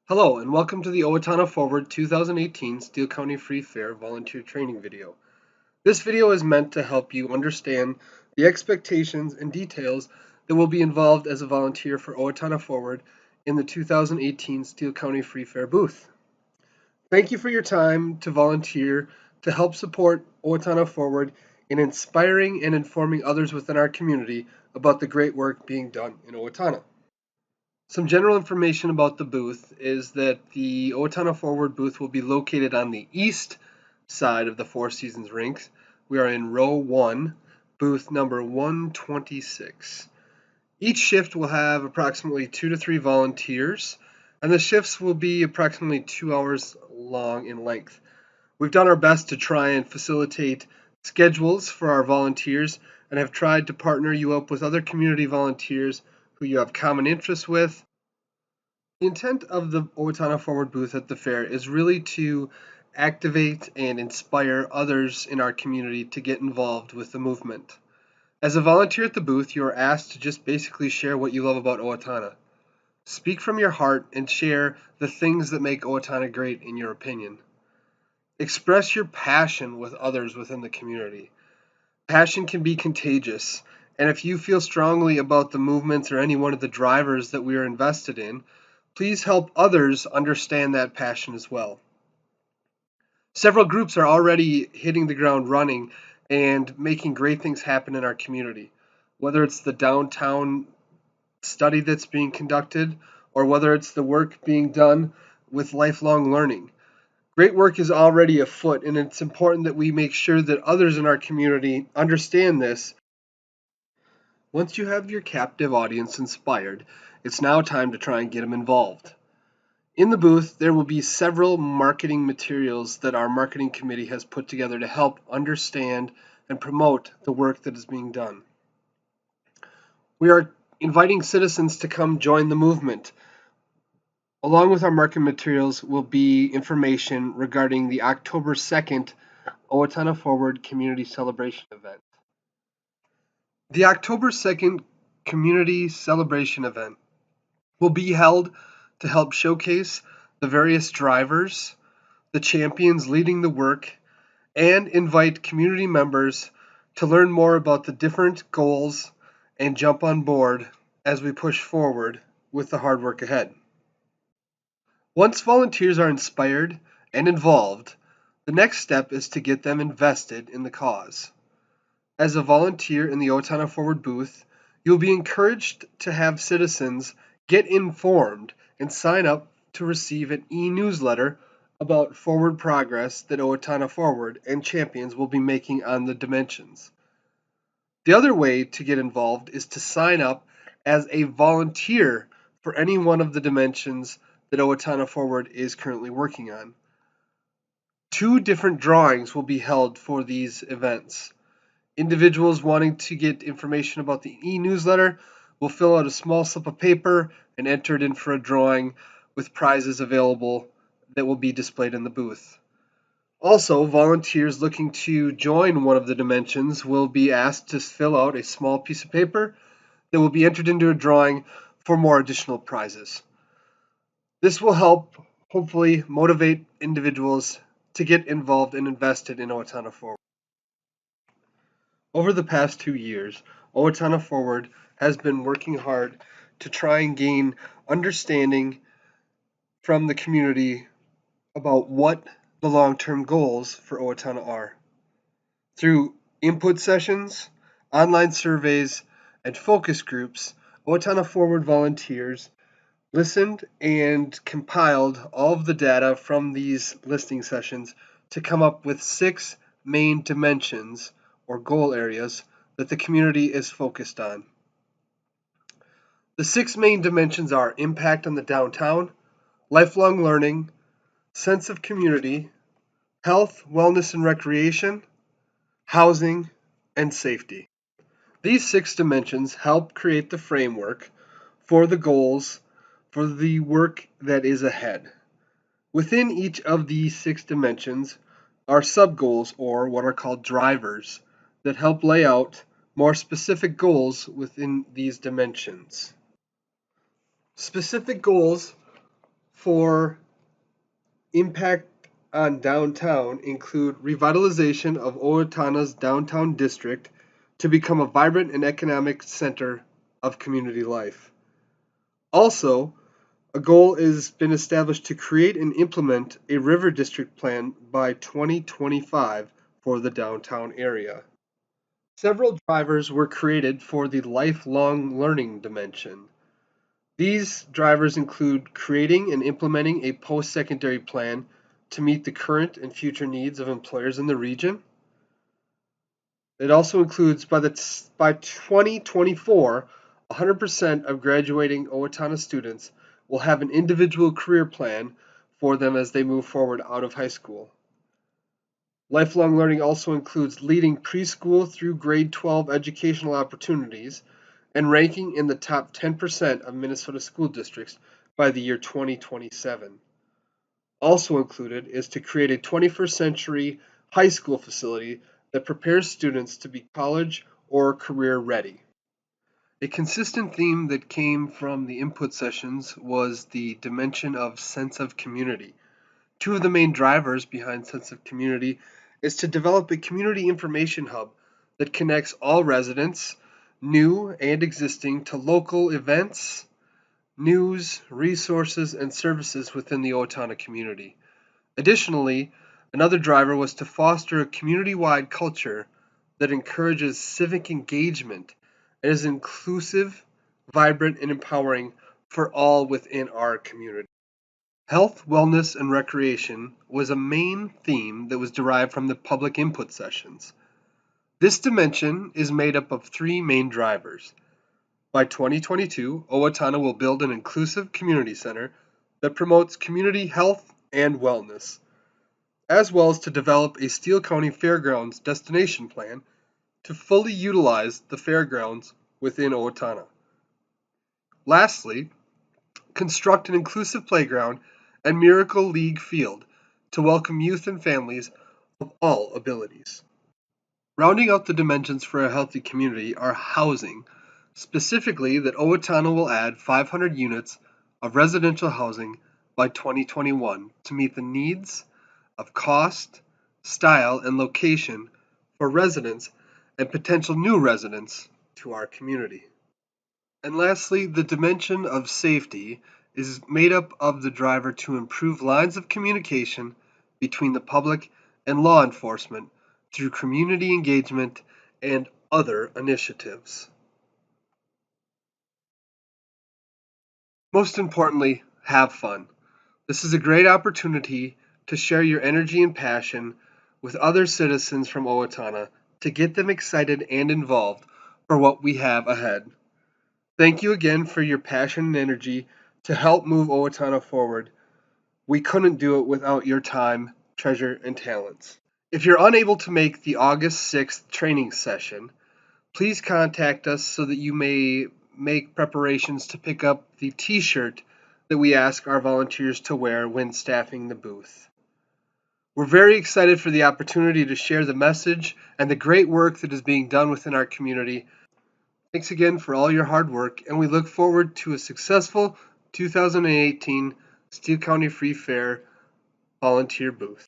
Hello and welcome to the Owatonna Forward 2018 Steele County Free Fair volunteer training video. This video is meant to help you understand the expectations and details that will be involved as a volunteer for Owatonna Forward in the 2018 Steele County Free Fair booth. Thank you for your time to volunteer to help support Owatonna Forward in inspiring and informing others within our community about the great work being done in Owatonna. Some general information about the booth is that the Owatonna Forward booth will be located on the east side of the Four Seasons rinks. We are in row 1, booth number 126. Each shift will have approximately 2 to 3 volunteers, and the shifts will be approximately 2 hours long in length. We've done our best to try and facilitate schedules for our volunteers and have tried to partner you up with other community volunteers who you have common interests with. The intent of the Owatonna Forward booth at the fair is really to activate and inspire others in our community to get involved with the movement. As a volunteer at the booth, you are asked to just basically share what you love about Owatonna. Speak from your heart and share the things that make Owatonna great in your opinion. Express your passion with others within the community. Passion can be contagious, and if you feel strongly about the movements or any one of the drivers that we are invested in, please help others understand that passion as well. Several groups are already hitting the ground running and making great things happen in our community, whether it's the downtown study that's being conducted or whether it's the work being done with lifelong learning. Great work is already afoot, and it's important that we make sure that others in our community understand this. Once you have your captive audience inspired, it's now time to try and get them involved. In the booth, there will be several marketing materials that our marketing committee has put together to help understand and promote the work that is being done. We are inviting citizens to come join the movement. Along with our marketing materials will be information regarding the October 2nd Owatonna Forward Community Celebration event. The October 2nd Community Celebration event will be held to help showcase the various drivers, the champions leading the work, and invite community members to learn more about the different goals and jump on board as we push forward with the hard work ahead. Once volunteers are inspired and involved, the next step is to get them invested in the cause. As a volunteer in the Owatonna Forward booth, you'll be encouraged to have citizens get informed and sign up to receive an e-newsletter about forward progress that Owatonna Forward and champions will be making on the dimensions. The other way to get involved is to sign up as a volunteer for any one of the dimensions that Owatonna Forward is currently working on. 2 different drawings will be held for these events. Individuals wanting to get information about the e-newsletter will fill out a small slip of paper and enter it in for a drawing with prizes available that will be displayed in the booth. Also, volunteers looking to join one of the dimensions will be asked to fill out a small piece of paper that will be entered into a drawing for more additional prizes. This will help, hopefully, motivate individuals to get involved and invested in Owatonna Forward. Over the past 2 years, Owatonna Forward has been working hard to try and gain understanding from the community about what the long-term goals for Owatonna are. Through input sessions, online surveys, and focus groups, Owatonna Forward volunteers listened and compiled all of the data from these listening sessions to come up with 6 main dimensions or goal areas that the community is focused on. The 6 main dimensions are impact on the downtown, lifelong learning, sense of community, health, wellness and recreation, housing, and safety. These 6 dimensions help create the framework for the goals for the work that is ahead. Within each of these 6 dimensions are sub-goals, or what are called drivers, that help lay out more specific goals within these dimensions. Specific goals for impact on downtown include revitalization of Owatonna's downtown district to become a vibrant and economic center of community life. Also, a goal has been established to create and implement a river district plan by 2025 for the downtown area. Several drivers were created for the lifelong learning dimension. These drivers include creating and implementing a post-secondary plan to meet the current and future needs of employers in the region. It also includes by 2024, 100% of graduating Owatonna students will have an individual career plan for them as they move forward out of high school. Lifelong learning also includes leading preschool through grade 12 educational opportunities and ranking in the top 10% of Minnesota school districts by the year 2027. Also included is to create a 21st century high school facility that prepares students to be college or career ready. A consistent theme that came from the input sessions was the dimension of sense of community. Two of the main drivers behind sense of community is to develop a community information hub that connects all residents, new and existing, to local events, news, resources, and services within the Owatonna community. Additionally, another driver was to foster a community-wide culture that encourages civic engagement and is inclusive, vibrant, and empowering for all within our community. Health, wellness, and recreation was a main theme that was derived from the public input sessions. This dimension is made up of three main drivers. By 2022, Owatonna will build an inclusive community center that promotes community health and wellness, as well as to develop a Steele County Fairgrounds destination plan to fully utilize the fairgrounds within Owatonna. Lastly, construct an inclusive playground and Miracle League field to welcome youth and families of all abilities. Rounding out the dimensions for a healthy community are housing, specifically that Owatonna will add 500 units of residential housing by 2021 to meet the needs of cost, style, and location for residents and potential new residents to our community. And lastly, the dimension of safety is made up of the driver to improve lines of communication between the public and law enforcement through community engagement and other initiatives. Most importantly, have fun. This is a great opportunity to share your energy and passion with other citizens from Owatonna to get them excited and involved for what we have ahead. Thank you again for your passion and energy to help move Owatonna forward. We couldn't do it without your time, treasure, and talents. If you're unable to make the August 6th training session, please contact us so that you may make preparations to pick up the t-shirt that we ask our volunteers to wear when staffing the booth. We're very excited for the opportunity to share the message and the great work that is being done within our community. Thanks again for all your hard work, and we look forward to a successful 2018 Steele County Free Fair volunteer booth.